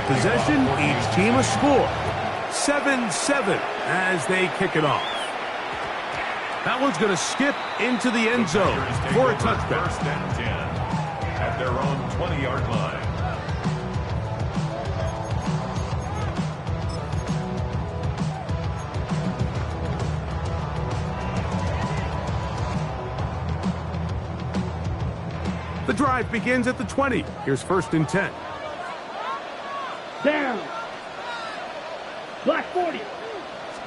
possession, each team a score. 7-7 as they kick it off. That one's going to skip into the end zone for a touchback. First and 10 at their own 20-yard line. The drive begins at the 20. Here's first and 10. Down. Black 40.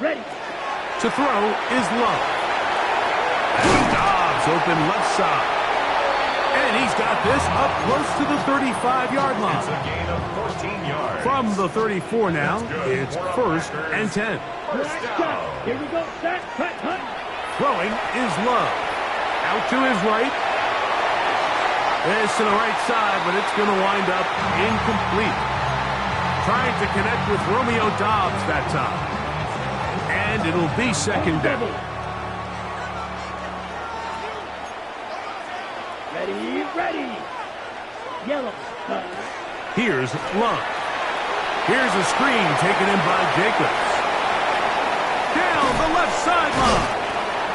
Ready. To throw is Love. And Dobbs open left side. And he's got this up close to the 35-yard line. It's a gain of 14 yards. From the 34 now, it's first and 10. Here we go. Set. Cut. Hunt. Throwing is Love. Out to his right. This to the right side, but it's going to wind up incomplete. Trying to connect with Romeo Dobbs that time. And it'll be second down. Ready. Yellow. Here's Love. Here's a screen taken in by Jacobs. Down the left sideline.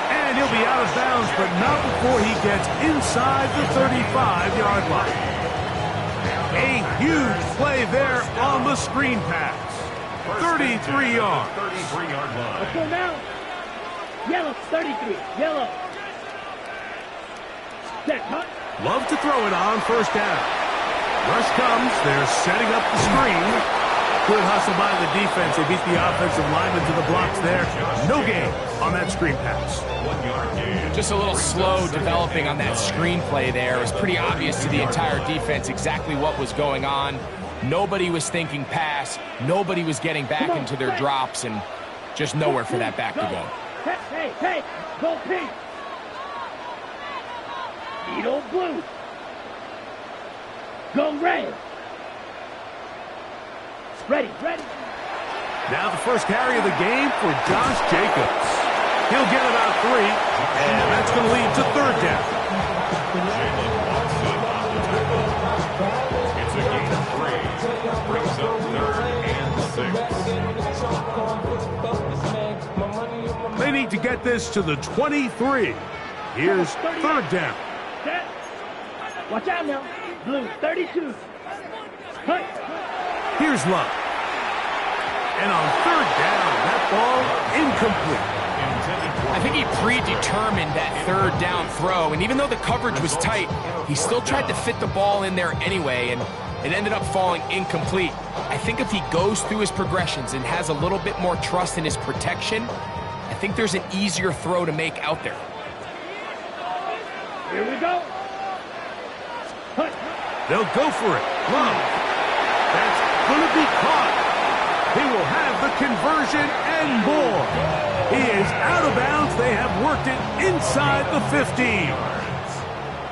And he'll be out of bounds, but not before he gets inside the 35-yard line. A huge play there on the screen pass. 33 yards. 33-yard line. Let's go now. Yellow, 33. Yellow. Set. Hunt. Love to throw it on first down. Rush comes. They're setting up the screen. Good hustle by the defense. They beat the offensive lineman to the blocks there. No gain on that screen pass. 1 yard gain. Just a little slow developing on that screen play there. It was pretty obvious to the entire defense exactly what was going on. Nobody was thinking pass. Nobody was getting back into their drops, and just nowhere for that back to go. Hey, go pink. Needle blue. Go red. Ready. Now the first carry of the game for Josh Jacobs. He'll get about 3, and that's going to lead to third down. Jalen Watson on the tackle. It's a gain of 3. Brings up 3rd and 6. They need to get this to the 23. Here's third down. Set. Watch out now. Blue, 32. Hunt. Here's Love. And on third down, that ball incomplete. I think he predetermined that third down throw, and even though the coverage was tight, he still tried to fit the ball in there anyway, and it ended up falling incomplete. I think if he goes through his progressions and has a little bit more trust in his protection, I think there's an easier throw to make out there. Here we go. Hunt. They'll go for it. Love. That's going to be caught. He will have the conversion and more. He is out of bounds. They have worked it inside the 15.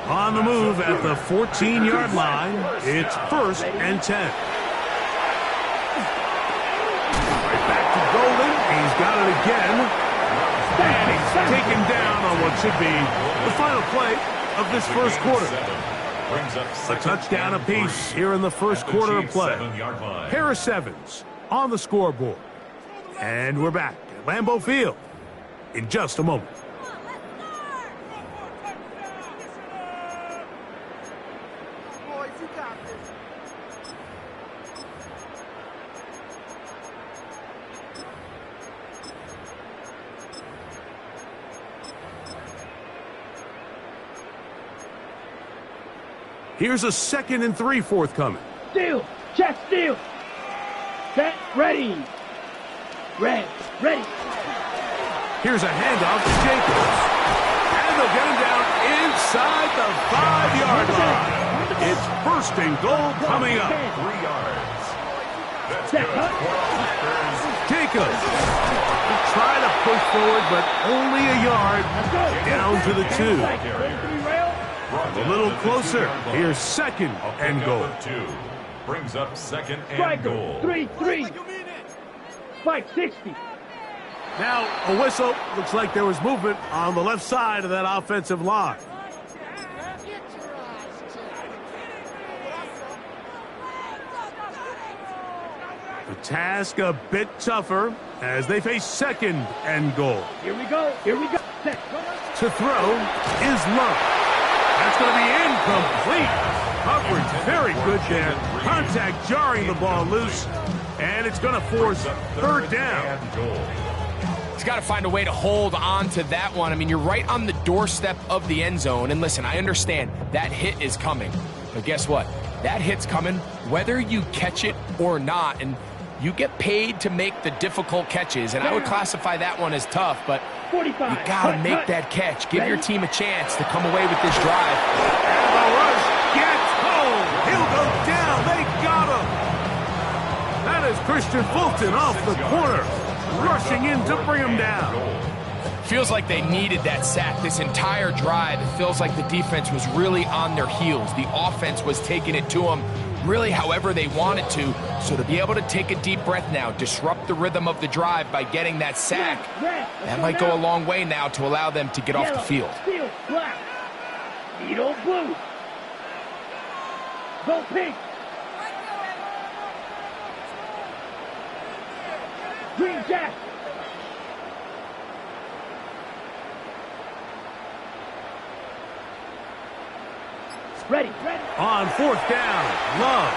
On the move at the 14-yard line, it's first and 10. Right back to Golden. He's got it again. And he's taken down on what should be the final play of this first quarter. A touchdown apiece here in the first quarter of play. Pair of 7s on the scoreboard. And we're back at Lambeau Field in just a moment. Here's a 2nd and 3 forthcoming. Steal. Check steal. Set. Ready. Red. Ready. Here's a handoff to Jacobs. And they'll get him down inside the 5-yard line. It's first and goal coming up. 3 yards. That's Set. good. Jacobs. Try to push forward, but only a yard. Down to the 2. A little closer. Here's 2nd and goal. 2 brings up 2nd and goal. 3-3. 560. Now a whistle. Looks like there was movement on the left side of that offensive line. The task a bit tougher as they face second and goal. Here we go. Here we go. Set. To throw is Love. That's going to be incomplete. Coverage very good there. Contact jarring the ball loose. And it's going to force third down. He's got to find a way to hold on to that one. I mean, you're right on the doorstep of the end zone. And listen, I understand that hit is coming. But guess what? That hit's coming whether you catch it or not. And you get paid to make the difficult catches. And I would classify that one as tough. But 45. you got to make that catch. Give your team a chance to come away with this drive. And the rush gets home. He'll go down. They got him. That is Christian Fulton off the corner, rushing in to bring him down. Feels like they needed that sack this entire drive. It feels like the defense was really on their heels. The offense was taking it to them really however they wanted to. So to be able to take a deep breath now, disrupt the rhythm of the drive by getting that sack, that might go a long way now to allow them to get off the field. Field black. Needle blue. Go pink. Green jack. Ready. On fourth down, Love.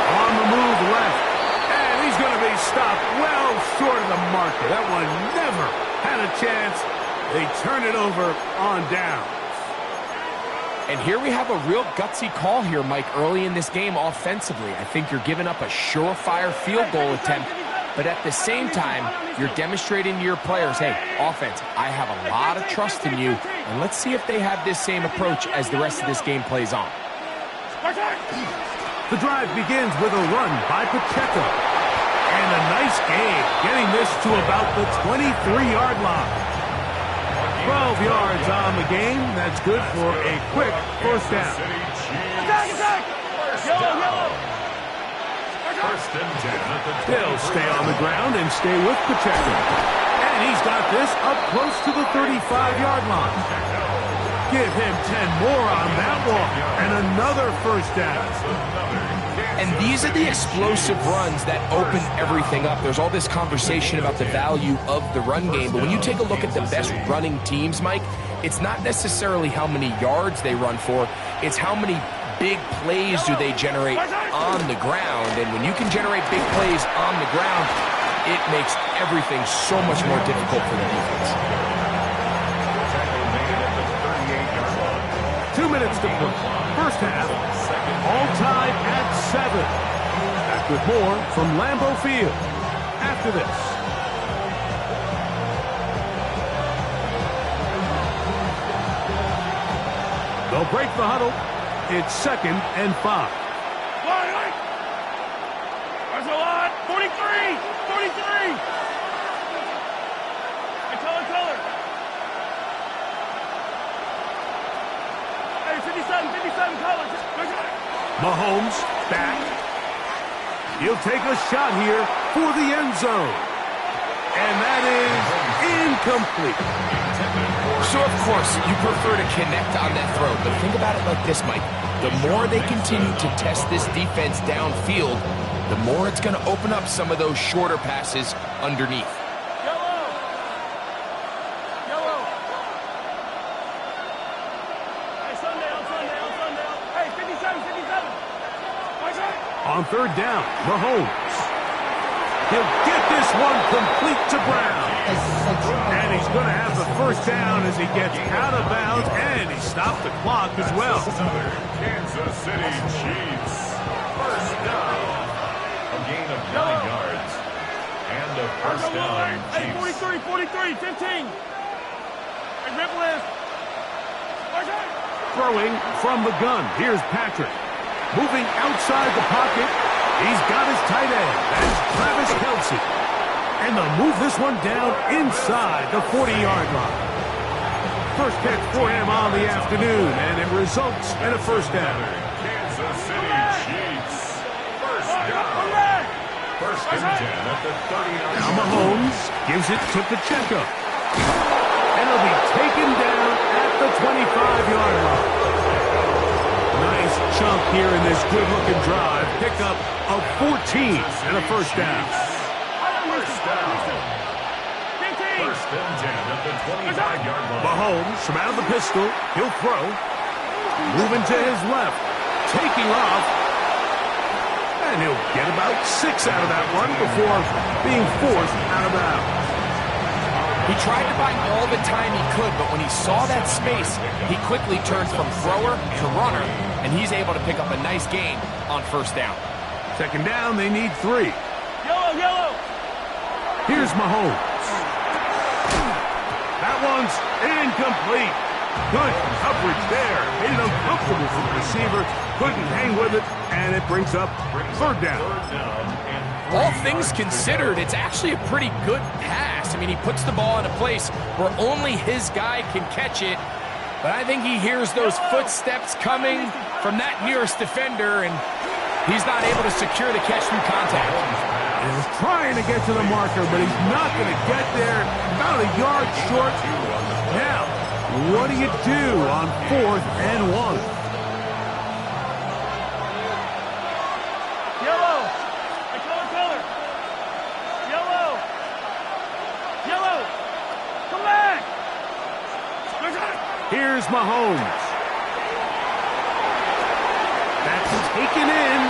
On the move left. And he's going to be stopped well short of the marker. That one never had a chance. They turn it over on down. And here we have a real gutsy call here, Mike, early in this game offensively. I think you're giving up a surefire field goal attempt. But at the same time, you're demonstrating to your players, hey, offense, I have a lot of trust in you, and let's see if they have this same approach as the rest of this game plays on. The drive begins with a run by Pacheco. And a nice game, getting this to about the 23-yard line. 12 yards on the game. That's good for a quick first down. Attack! Yellow! First and 10 at the 20. They'll stay on the ground and stay with Pacheco. And he's got this up close to the 35-yard line. Give him 10 more on that walk. And another first down. And these are the explosive runs that open everything up. There's all this conversation about the value of the run game, but when you take a look at the best running teams, Mike, it's not necessarily how many yards they run for, it's how many big plays do they generate on the ground. And when you can generate big plays on the ground, it makes everything so much more difficult for the defense. 2 minutes to play. First half, all tied at 7. Back with more from Lambeau Field after this. They'll break the huddle. It's 2nd and 5. There's a lot. 43! Color. Hey, 57 color. Mahomes back. He'll take a shot here for the end zone. And that is incomplete. So, of course, you prefer to connect on that throw, but think about it like this, Mike. The more they continue to test this defense downfield, the more it's going to open up some of those shorter passes underneath. Yellow. Hey, Sunday. Hey, 57. On third down, Mahomes. He'll get this one complete to Brown. And he's going to have the first down as he gets out of bounds, and he stopped the clock as well. Kansas City Chiefs. First down. A gain of 9 yards. And a first down, Hey, Chiefs. 43, 15. Hey, ripple is. Throwing from the gun. Here's Patrick. Moving outside the pocket. He's got his tight end. That's Travis Kelce. And they'll move this one down inside the 40-yard line. First catch for him on the afternoon, and it results in a first down. Kansas City Chiefs. First down. First and 10 at the 30-yard Now line. Mahomes gives it to Pacheco. And he'll be taken down at the 25-yard line. Nice chunk here in this good-looking drive. Pickup of 14 and a first down. First down. First and 10 at the 25-yard line. Mahomes from out of the pistol. He'll throw. Moving to his left. Taking off. And he'll get about 6 out of that one before being forced out of bounds. He tried to buy all the time he could, but when he saw that space, he quickly turned from thrower to runner, and he's able to pick up a nice gain on first down. Second down, they need 3. Yellow, yellow. Here's Mahomes. That one's incomplete. Good coverage there. Made it uncomfortable for the receiver. Couldn't hang with it, and it brings up third down. All things considered, it's actually a pretty good pass. I mean, he puts the ball in a place where only his guy can catch it. But I think he hears those footsteps coming from that nearest defender, and he's not able to secure the catch through contact. He's trying to get to the marker, but he's not going to get there. About a yard short. Now, what do you do on 4th and 1? Here's Mahomes. That's taken in.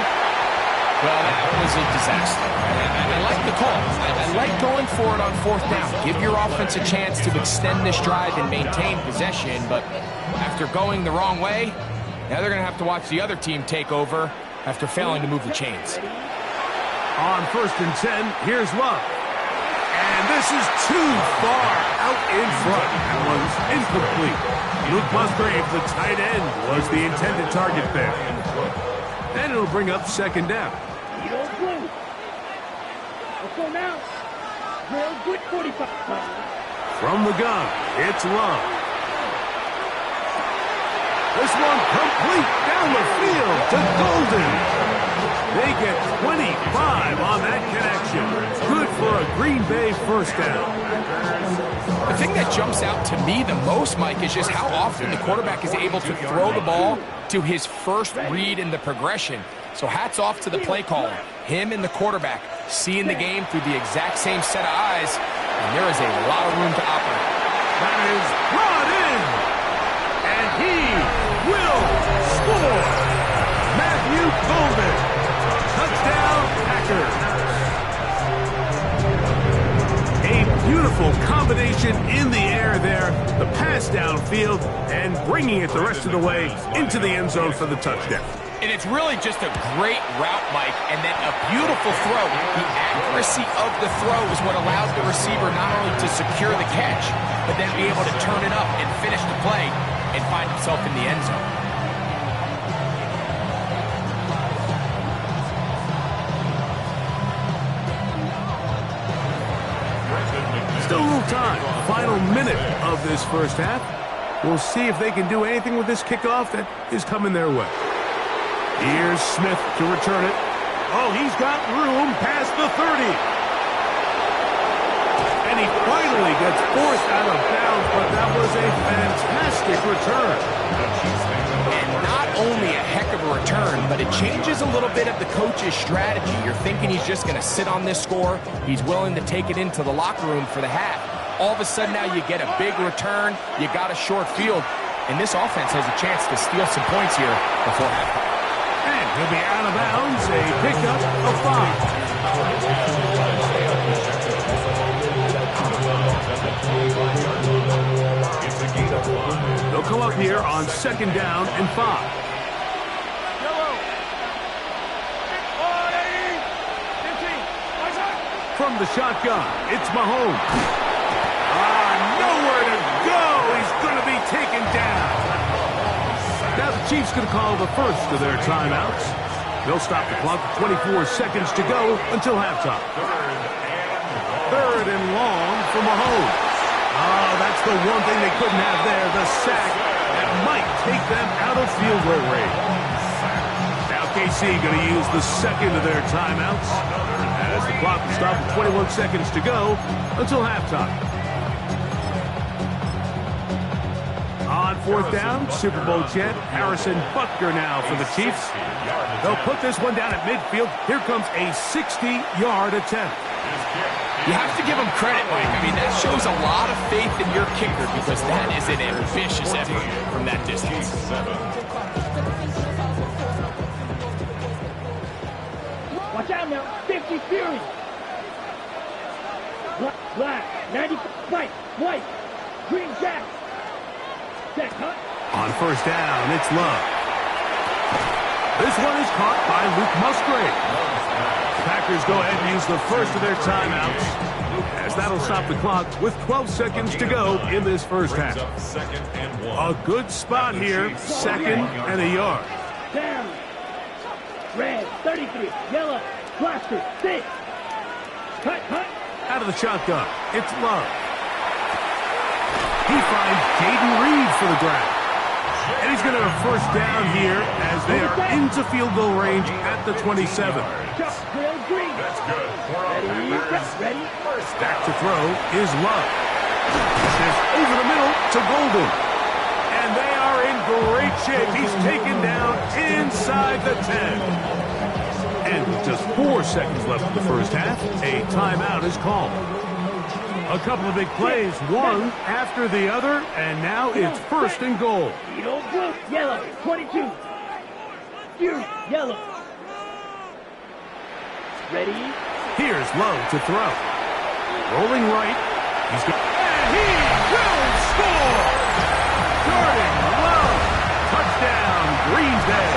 Well, that was a disaster. I like the call. I like going for it on 4th down. Give your offense a chance to extend this drive and maintain possession, but after going the wrong way, now they're going to have to watch the other team take over after failing to move the chains. On 1st and 10, here's Love. And this is too far out in front. That one's incomplete. Luke Musgrave, the tight end, was the intended target there. And it'll bring up second down. You don't move. Let's go now. Real good 45. From the gun, it's Love. This one complete down the field to Golden. They get 25 on that connection. Good for a Green Bay first down. The thing that jumps out to me the most, Mike, is just how often the quarterback is able to throw the ball to his first read in the progression. So hats off to the play caller. Him and the quarterback seeing the game through the exact same set of eyes, and there is a lot of room to operate. That is brought in, and he will score. Matthew Golden, touchdown Packers. A beautiful combination in the air there, the pass downfield, and bringing it the rest of the way into the end zone for the touchdown. And it's really just a great route, Mike, and then a beautiful throw. The accuracy of the throw is what allows the receiver not only to secure the catch, but then be able to turn it up and finish the play and find himself in the end zone. Still a little time. Final minute of this first half. We'll see if they can do anything with this kickoff that is coming their way. Here's Smith to return it. Oh, he's got room past the 30. And he finally gets forced out of bounds, but that was a fantastic return. And not only a heck of a return, but it changes a little bit of the coach's strategy. You're thinking he's just going to sit on this score. He's willing to take it into the locker room for the half. All of a sudden now you get a big return. You got a short field. And this offense has a chance to steal some points here before halftime. And he'll be out of bounds, a pickup of 5. They'll come up here on 2nd down and 5. From the shotgun, it's Mahomes. Nowhere to go. He's going to be taken down. Now the Chiefs going to call the first of their timeouts. They'll stop the clock with 24 seconds to go until halftime. 3rd and long for Mahomes. Oh, that's the one thing they couldn't have there, the sack that might take them out of field goal range. Now KC going to use the second of their timeouts as the clock will stop with 21 seconds to go until halftime. On fourth down. Super Bowl champ Harrison Butker now for the Chiefs. They'll put this one down at midfield. Here comes a 60-yard attempt. You have to give him credit, Mike. I mean, that shows a lot of faith in your kicker because that is an ambitious effort from that distance. Watch out now. 50 Fury. Black. 90. White. Green Jack. Jack Hunt. On first down, it's Love. This one is caught by Luke Musgrave. Packers go ahead and use the first of their timeouts, as that'll stop the clock with 12 seconds to go in this first half. A good spot here, second and a yard. Down. Red. 33. Yellow. Blaster. 6. Cut. Out of the shotgun, it's Love. He finds Jaden Reed for the grab. And he's going to have a first down here as they are into field goal range at the 27. That's good. Ready. Back to throw is Love. This over the middle to Golden. And they are in great shape. He's taken down inside the 10. And with just 4 seconds left in the first half, a timeout is called. A couple of big plays, one after the other, and now it's first and goal. Blue, yellow, 22. Fury, yellow. Ready? Here's Love to throw. Rolling right. And he will score! Jordan Love. Touchdown, Green Bay.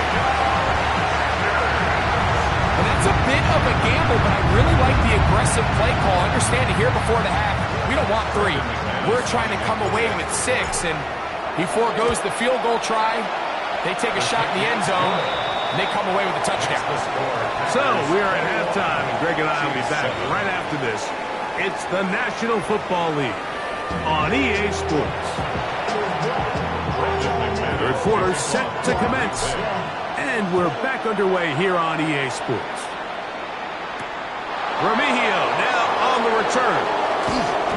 And that's a bit of a gamble, but I really like the aggressive play call. Understanding here before the half, we don't want 3. We're trying to come away with 6, and he foregoes the field goal try. They take a shot in the end zone, and they come away with a touchdown. So we are at halftime, and Greg and I will be back right after this. It's the National Football League on EA Sports. Third quarter set to commence, and we're back underway here on EA Sports. Remigio now on the return.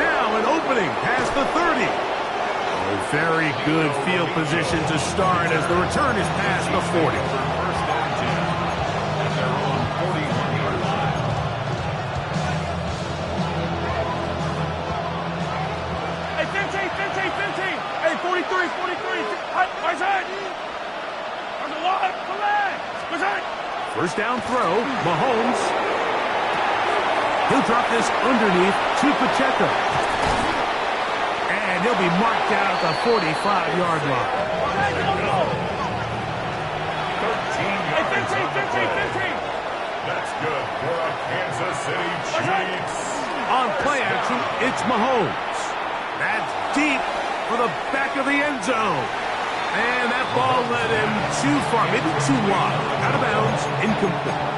Now an opening past the 30. A very good field position to start as the return is past the 40. Hey, 15. Hey, 43. Where's that? There's a lot. Where's that? First down throw, Mahomes. He'll drop this underneath to Pacheco. And he'll be marked out at the 45-yard line. Hey, 15. That's good for the Kansas City Chiefs. On play action, it's Mahomes. That's deep for the back of the end zone. And that ball led him too far, maybe too wide. Out of bounds, incomplete.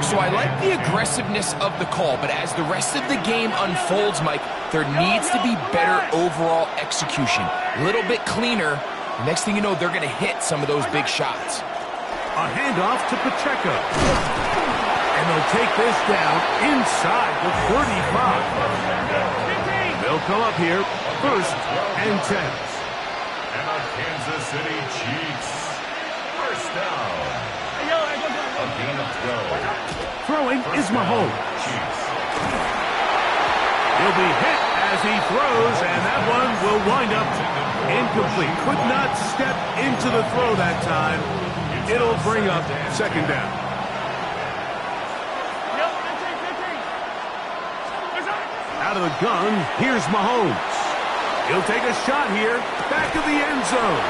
So I like the aggressiveness of the call, but as the rest of the game unfolds, Mike, there needs to be better overall execution. A little bit cleaner. Next thing you know, they're going to hit some of those big shots. A handoff to Pacheco. And they'll take this down inside the 35. They'll come up here, first and 10. And the Kansas City Chiefs. First down. A gain of 12. Throwing is Mahomes. Chiefs. He'll be hit as he throws, and that one will wind up incomplete. Could not step into the throw that time. It'll bring up second down. Out of the gun, here's Mahomes. He'll take a shot here, back of the end zone.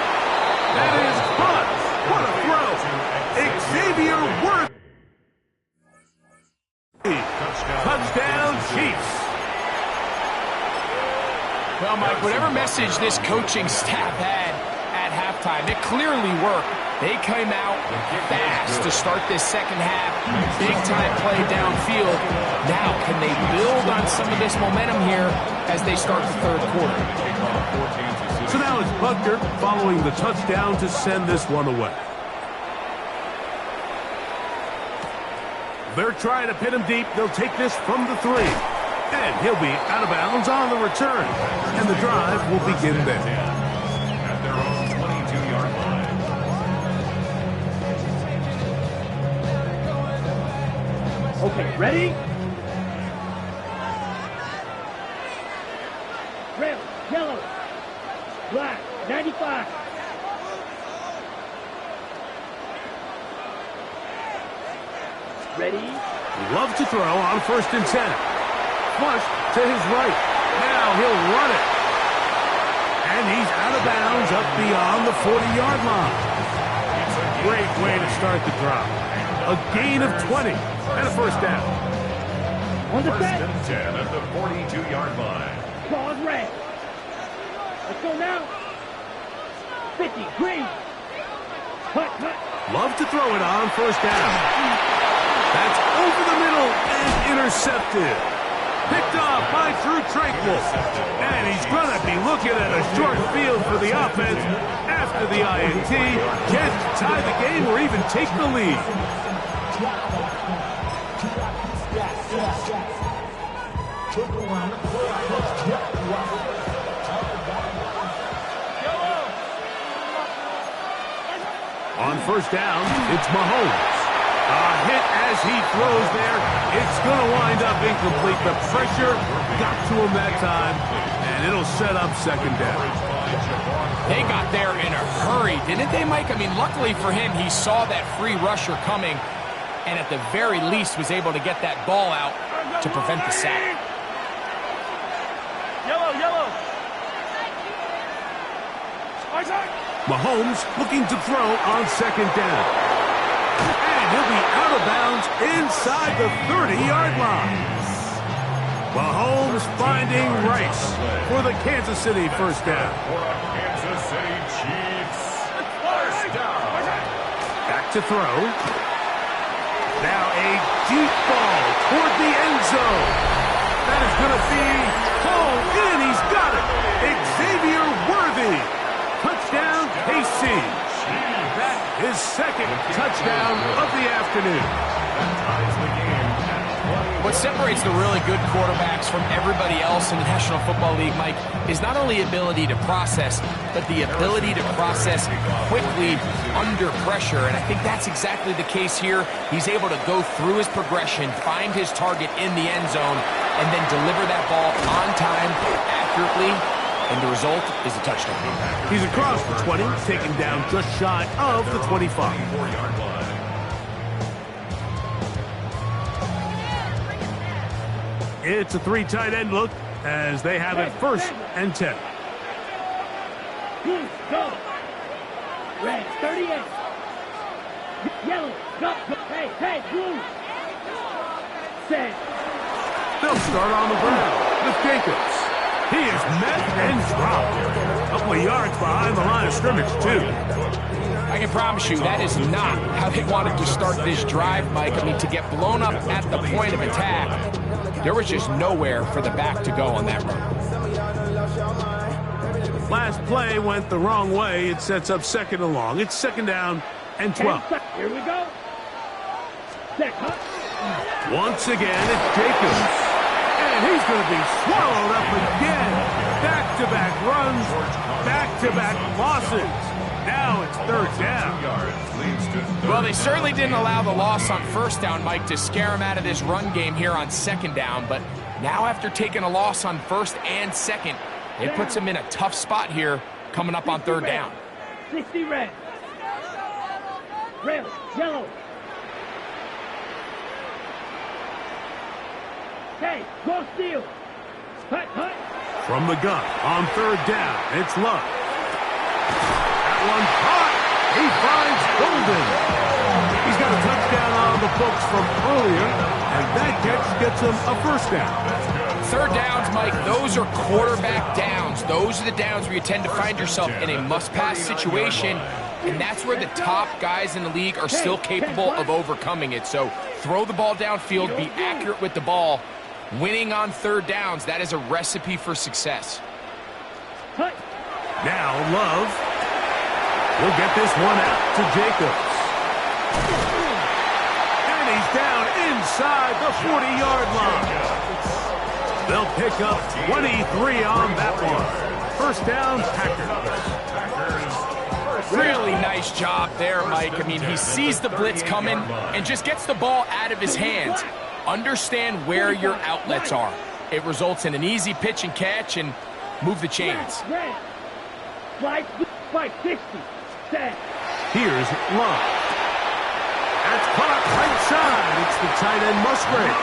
That is caught. What a throw. Xavier Worthy. Touchdown, Chiefs. Well, Mike, whatever message this coaching staff had at halftime, it clearly worked. They came out fast to start this second half. Big-time play downfield. Now, can they build on some of this momentum here as they start the third quarter? So now it's Butker following the touchdown to send this one away. They're trying to pin him deep. They'll take this from the 3. And he'll be out of bounds on the return. And the drive will begin there. At their Okay, ready? Red, yellow, black, 95. Ready? Love to throw on 1st and 10. Flush to his right. Now he'll run it. And he's out of bounds up beyond the 40-yard line. Great way to start the drive. A gain of 20 and a 1st down. On the 1st set. and 10 at the 42-yard line. Pause red. Let's go now. 50, green. Cut, cut. Love to throw it on 1st down. That's over the middle and intercepted. Picked off by Drue Tranquill. And he's going to be looking at a short field for the offense after the INT. Can't tie the game or even take the lead. On 1st down, it's Mahomes. A hit as he throws there. It's going to wind up incomplete. The pressure got to him that time, and it'll set up 2nd down. They got there in a hurry, didn't they, Mike? I mean, luckily for him, he saw that free rusher coming, and at the very least was able to get that ball out to prevent the sack. Yellow, yellow. Mahomes looking to throw on 2nd down. And he'll be out of bounds inside the 30-yard line. Mahomes finding Rice for the Kansas City 1st down. For a Kansas City Chiefs 1st down. Back to throw. Now a deep ball toward the end zone. That is going to be hauled in. He's got it. Xavier Worthy. Touchdown, KC. That is 2nd touchdown of the afternoon. That ties the game at 20. What separates the really good quarterbacks from everybody else in the National Football League, Mike, is not only ability to process, but the ability to process quickly under pressure. And I think that's exactly the case here. He's able to go through his progression, find his target in the end zone, and then deliver that ball on time, accurately, and the result is a touchdown. He's across the 20, taken down just shy of the 25. 4-yard line. It's a 3 tight end look as they have it 1st and 10. Blue, go. Red, 38. Yellow, go, go. Hey, blue. Set. They'll start on the ground with Jacobs. He is met and dropped. A couple of yards behind the line of scrimmage, too. I can promise you that is not how they wanted to start this drive, Mike. I mean, to get blown up at the point of attack, there was just nowhere for the back to go on that run. Last play went the wrong way. It sets up 2nd and long. It's 2nd down and 12. Here we go. Set, cut. Once again, it's Jacobs. And he's going to be swallowed up again. Back-to-back runs, back-to-back losses. Now it's 3rd down. Well, they certainly didn't allow the loss on 1st down, Mike, to scare him out of this run game here on 2nd down. But now after taking a loss on 1st and 2nd, it puts him in a tough spot here coming up on 3rd down. 60 red. Red, yellow. Hey, go steal. Hut, hut. From the gun on 3rd down, it's Love. That one caught. He finds Golden. He's got a touchdown on the books from earlier, and that catch gets him a 1st down. 3rd downs, Mike, those are quarterback downs. Those are the downs where you tend to find yourself in a must-pass situation, and that's where the top guys in the league are still capable of overcoming it. So throw the ball downfield, be accurate with the ball. Winning on 3rd downs, that is a recipe for success. Now Love will get this one out to Jacobs. And he's down inside the 40-yard line. They'll pick up 23 on that one. 1st down, Packers. Really nice job there, Mike. I mean, he sees the blitz coming and just gets the ball out of his hands. Understand where your outlets are. It results in an easy pitch and catch and move the chains. Red. Slide 560. Set. Here's Love. That's caught right side. It's the tight end Musgrave.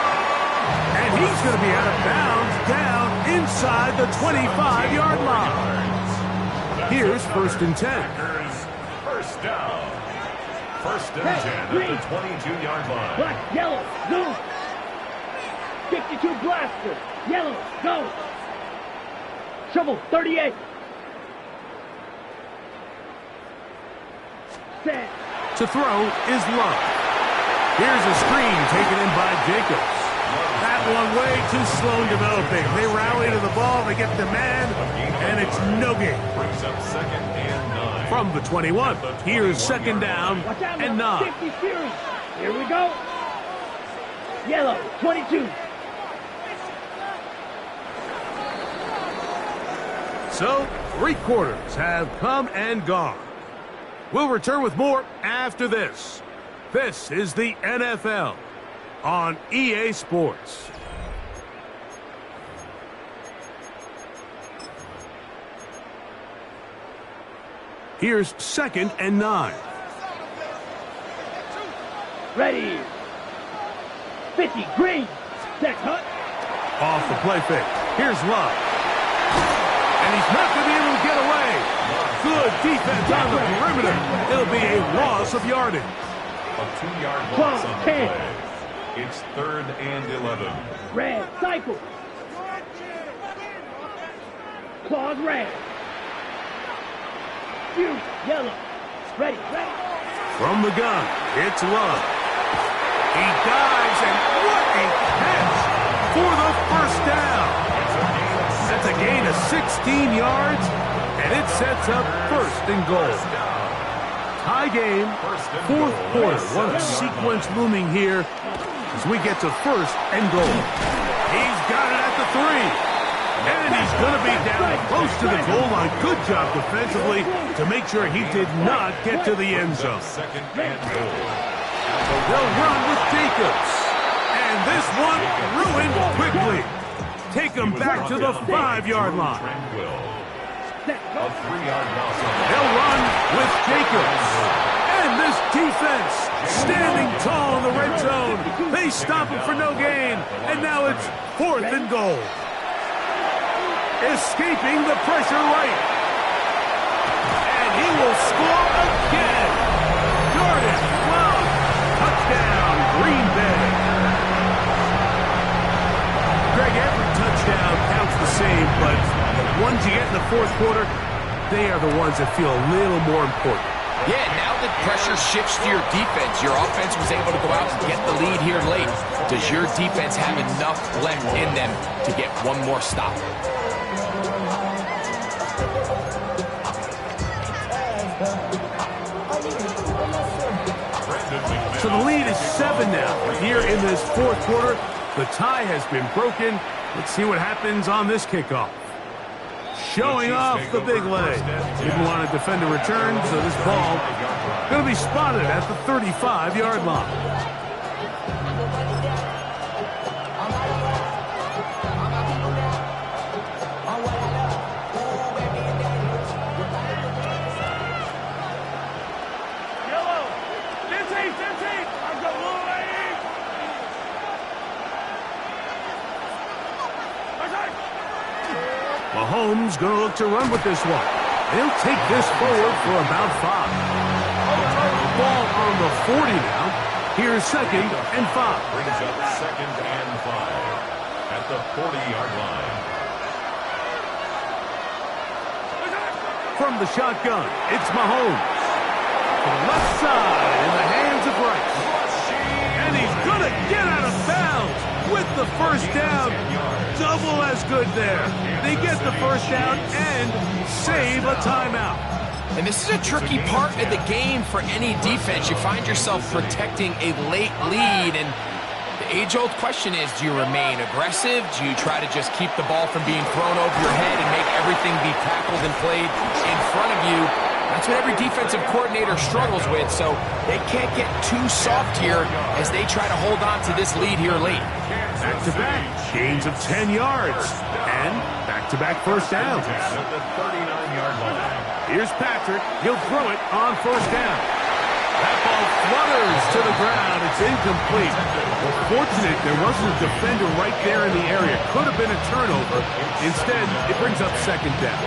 And he's going to be out of bounds down inside the 25-yard line. Here's 1st and 10. First down. 1st and 10 at the 22-yard line. Black, yellow, blue. 52 blaster. Yellow, go. Shovel 38. Set. To throw is Love. Here's a screen taken in by Jacobs. That one way too slow in developing. They rally to the ball, they get the man, and it's no gain. Brings up 2nd and 9. From the 21, here's 2nd down Watch out, and now. 9. 50 series. Here we go. Yellow 22. So, 3 quarters have come and gone. We'll return with more after this. This is the NFL on EA Sports. Here's 2nd and 9. Ready. 50 green. Set cut. Off the play fake. Here's Love. And he's not going to be able to get away. Good defense on the perimeter. It'll be a loss of yardage. A 2-yard loss on the play. It's 3rd and 11. Red. Cycle. Claws red. Fuse. Yellow. Ready. Ready. From the gun, it's Love. He dives, and what a catch for the 1st down. That's a gain of 16 yards, and it sets up 1st and goal. Tie game, 4th quarter. What a sequence looming here as we get to 1st and goal. He's got it at the 3. And he's going to be down close to the goal line. Good job defensively to make sure he did not get to the end zone. 2nd and goal. They'll run with Jacobs. And this one ruined quickly. Take him back to the 5-yard line. Tranquil. A 3-yard loss on the They'll run with Jacobs. And this defense standing tall in the red zone. They stop him for no gain. And now it's 4th and goal. Escaping the pressure right. And he will score again. Jordan Love. Touchdown, Green Bay. Greg, every touchdown counts the same, but the ones you get in the 4th quarter, they are the ones that feel a little more important. Yeah, now that pressure shifts to your defense, your offense was able to go out and get the lead here late. Does your defense have enough left in them to get one more stop? So the lead is 7 now. Here in this 4th quarter, the tie has been broken. Let's see what happens on this kickoff. Showing off the big leg. Didn't want to defend a return, so this ball going to be spotted at the 35-yard line. Mahomes going to look to run with this one. He'll take this forward for about 5. Ball on the 40 now. Here's 2nd and 5. Brings up 2nd and 5 at the 40-yard line. From the shotgun, it's Mahomes. To the left side in the hands of Rice. And he's going to get out of bounds with the 1st down. Double as good there. They get the 1st down and save a timeout. And this is a tricky part of the game for any defense. You find yourself protecting a late lead, and the age-old question is, do you remain aggressive? Do you try to just keep the ball from being thrown over your head and make everything be tackled and played in front of you? That's what every defensive coordinator struggles with, so they can't get too soft here as they try to hold on to this lead here late. Back-to-back gains of 10 yards and back-to-back first downs. At the 39-yard line. Here's Patrick. He'll throw it on first down. That ball flutters to the ground. It's incomplete. Well, fortunate there wasn't a defender right there in the area. Could have been a turnover. Instead, it brings up second down.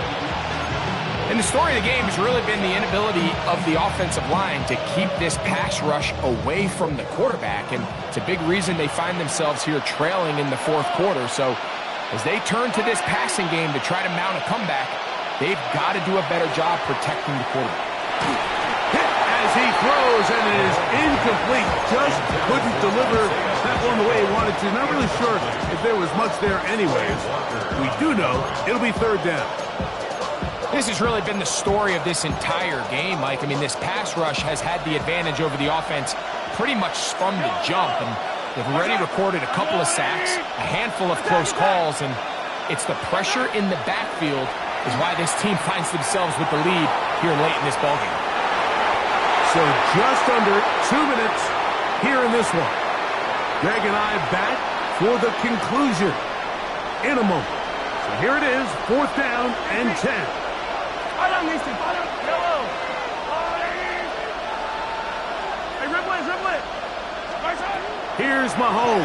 And the story of the game has really been the inability of the offensive line to keep this pass rush away from the quarterback. And it's a big reason they find themselves here trailing in the fourth quarter. So as they turn to this passing game to try to mount a comeback, they've got to do a better job protecting the quarterback. Hit as he throws, and it is incomplete. Just couldn't deliver that one the way he wanted to. Not really sure if there was much there anyways. We do know it'll be third down. This has really been the story of this entire game, Mike. I mean, this pass rush has had the advantage over the offense pretty much from the jump, and they've already recorded a couple of sacks, a handful of close calls, and it's the pressure in the backfield is why this team finds themselves with the lead here late in this ballgame. So just under 2 minutes here in this one. Greg and I back for the conclusion in a moment. So here it is, fourth down and 10. Here's Mahomes.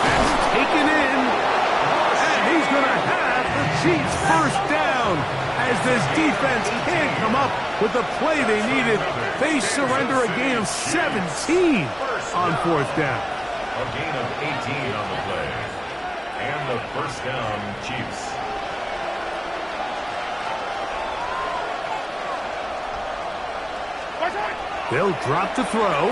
That's taken in. And he's going to have the Chiefs first down. As this defense can't come up with the play they needed, they surrender a gain of 17 on fourth down. A gain of 18 on the play. And the first down, Chiefs. They'll drop to throw.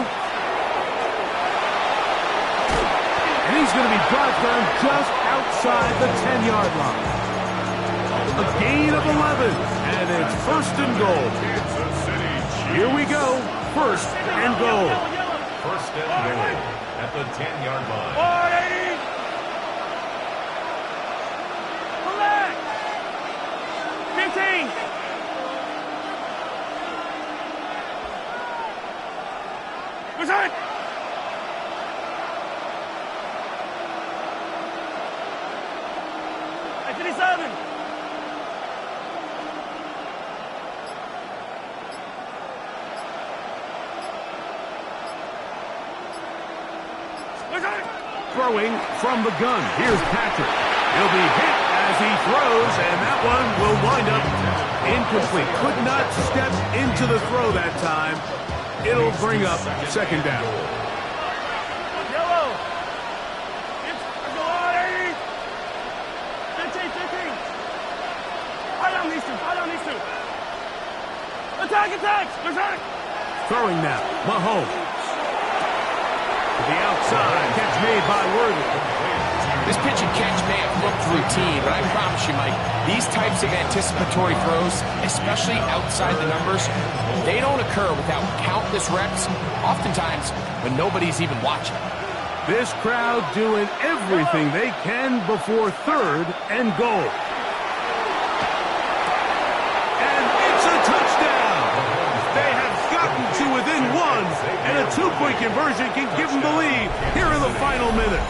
And he's going to be brought down just outside the 10-yard line. A gain of 11, and it's first and goal. Kansas City Chiefs. Here we go, first and goal. First and goal at the 10-yard line. Throwing from the gun. Here's Patrick. He'll be hit as he throws, and that one will wind up incomplete. Could not step into the throw that time. It'll bring up second down. Throwing now, Mahomes. To the outside, catch made by Worthy. This pitch and catch may have looked routine, but I promise you, Mike, these types of anticipatory throws, especially outside the numbers, they don't occur without countless reps, oftentimes when nobody's even watching. This crowd doing everything they can before third and goal. And it's a touchdown. They have gotten to within one, and a two-point conversion can give them the lead here in the final minute.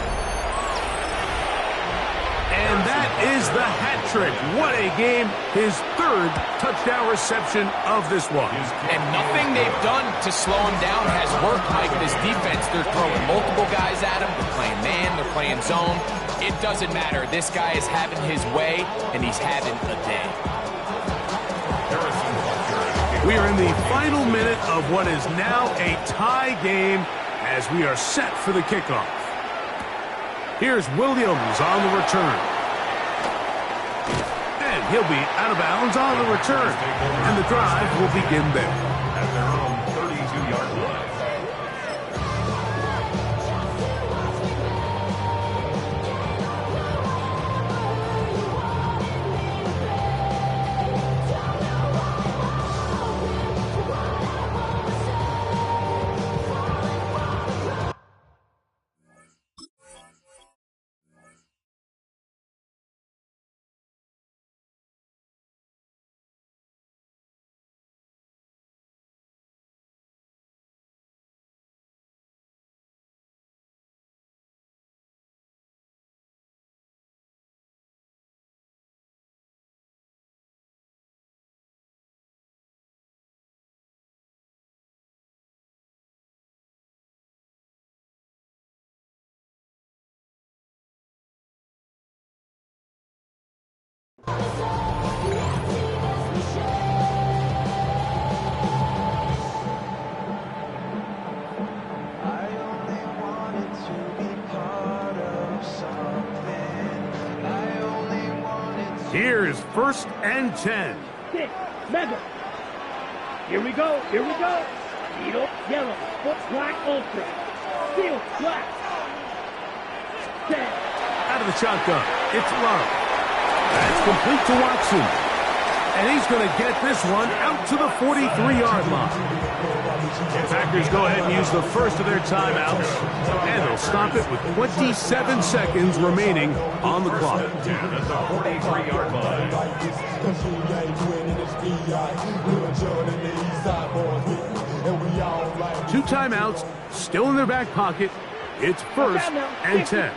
And that is the hat trick. What a game. His third touchdown reception of this one. And nothing they've done to slow him down has worked, Mike. This defense, they're throwing multiple guys at him. They're playing man, they're playing zone. It doesn't matter. This guy is having his way, and he's having a day. We are in the final minute of what is now a tie game as we are set for the kickoff. Here's Williams on the return. And he'll be out of bounds on the return. And the drive will begin there. At their own 32-yard line. Here's 1st and 10. 6, Mega. Here we go. Needle, yellow, foot, black, ultra. Steel, black. 10. Out of the shotgun, it's Love. That's complete to Watson. And he's going to get this one out to the 43-yard line. Packers go ahead and use the first of their timeouts, and they'll stop it with 27 seconds remaining on the clock. At the 43-yard line. 2 timeouts, still in their back pocket. It's 1st and 10.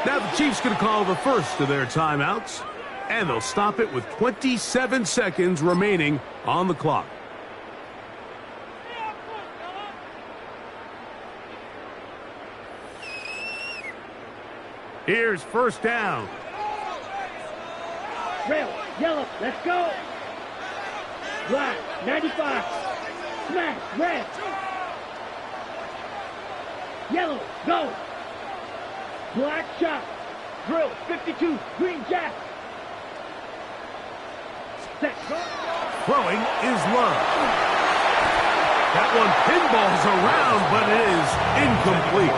Now the Chiefs going to call the first of their timeouts, and they'll stop it with 27 seconds remaining on the clock. Here's 1st down. Red, yellow, let's go. Black, 95. Smash, red. Yellow, go. Black shot. Drill, 52. Green jack. Set, go. Throwing is Love. That one pinballs around, but it is incomplete.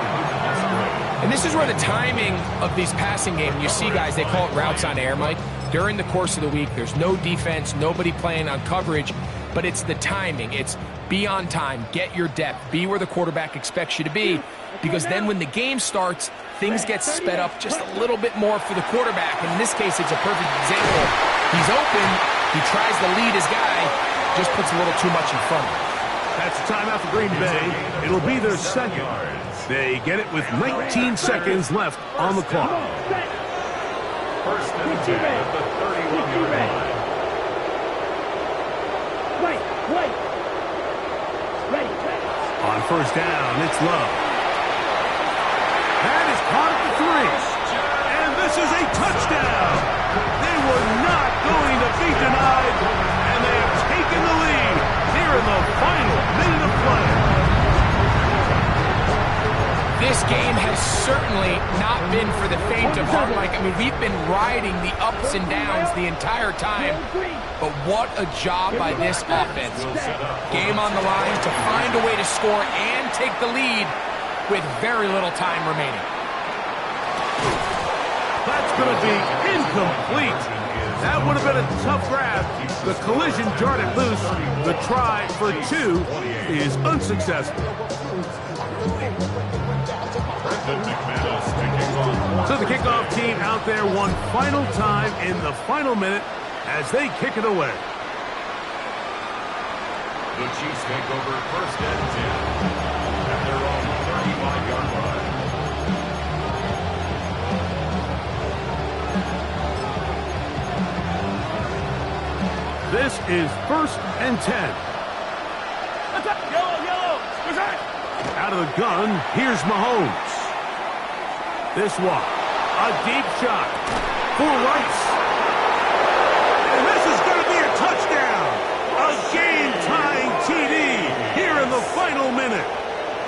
And this is where the timing of these passing games, you see guys, they call it routes on air, Mike. During the course of the week, there's no defense, nobody playing on coverage, but it's the timing. It's be on time, get your depth, be where the quarterback expects you to be, because then when the game starts, things get sped up just a little bit more for the quarterback. And in this case, it's a perfect example. He's open, he tries to lead his guy, just puts a little too much in front of him. That's a timeout for Green Bay. It'll be their second. They get it with 19 seconds left on the clock. 1st and 10 at the 31-yard line. Wait. Ready. On 1st down, it's Love. That is caught at the 3. And this is a touchdown. They were not going to be denied, and they have taken the lead here in the final minute of play. This game has certainly not been for the faint of heart, Mike. I mean, we've been riding the ups and downs the entire time, but what a job by this offense. Game on the line to find a way to score and take the lead with very little time remaining. That's going to be incomplete. That would have been a tough grab. The collision darted loose. The try for 2 is unsuccessful. So the kickoff team out there one final time in the final minute as they kick it away. The Chiefs take over 1st and 10 at their own 35-yard line. This is 1st and 10. Yellow. Out of the gun, here's Mahomes. This one, a deep shot for Rice. And this is going to be a touchdown. A game-tying TD here in the final minute.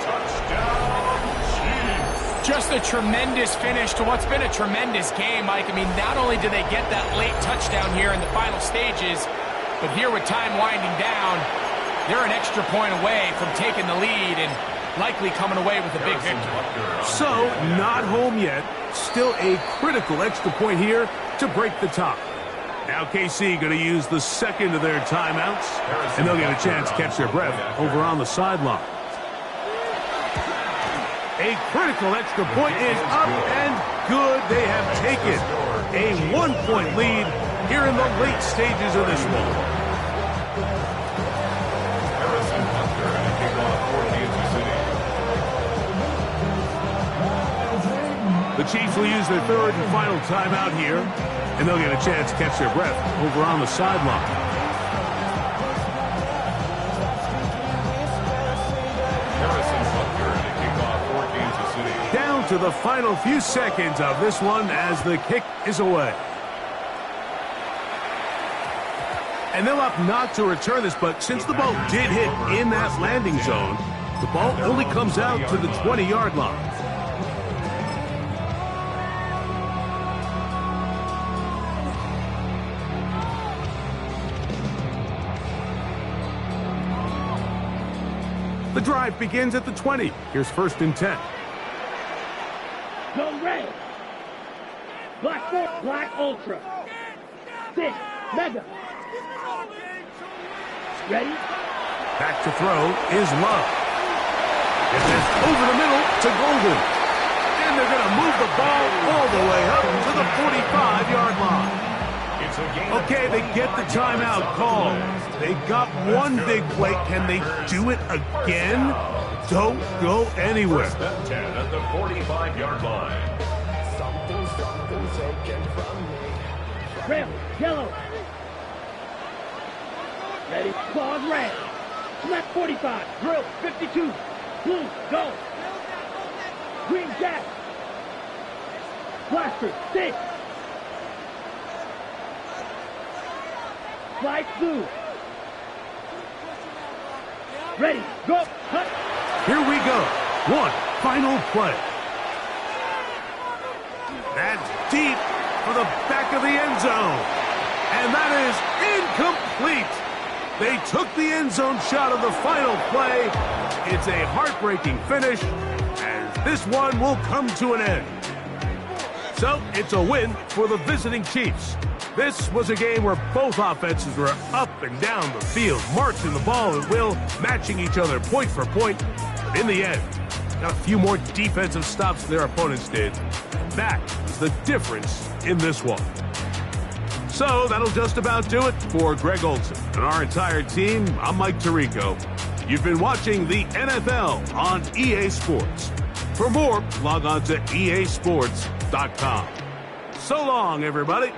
Touchdown, Chiefs. Just a tremendous finish to what's been a tremendous game, Mike. I mean, not only did they get that late touchdown here in the final stages, but here with time winding down, they're an extra point away from taking the lead and likely coming away with a big victory. So, not home yet. Still a critical extra point here to break the tie. Now KC going to use the second of their timeouts, and they'll get a chance to catch their breath over on the sideline. A critical extra point is up and good. They have taken a 1-point lead here in the late stages of this one. The Chiefs will use their third and final timeout here, and they'll get a chance to catch their breath over on the sideline. Down to the final few seconds of this one as the kick is away. And they'll opt not to return this, but since the ball did hit in that landing zone, the ball only comes out to the 20-yard line. The drive begins at the 20. Here's 1st and 10. Go red. Black 4, Black Ultra. 6, Mega. Ready? Back to throw is Love. It's just over the middle to Golden. And they're going to move the ball all the way up to the 45-yard line. Okay, they get the timeout call. They got one big play. Can they do it again? Don't go anywhere. 10 at the 45-yard line. Red, yellow. Ready, claws red. Left 45, drill 52. Blue, go. Green jack. Blaster, 6. Flight blue. Ready, go, cut. Here we go. One final play. That's deep for the back of the end zone. And that is incomplete. They took the end zone shot of the final play. It's a heartbreaking finish as this one will come to an end. So it's a win for the visiting Chiefs. This was a game where both offenses were up and down the field, marching the ball at will, matching each other point for point. But in the end, got a few more defensive stops than their opponents did. That is the difference in this one. So that'll just about do it for Greg Olsen and our entire team. I'm Mike Tirico. You've been watching the NFL on EA Sports. For more, log on to easports.com. So long, everybody.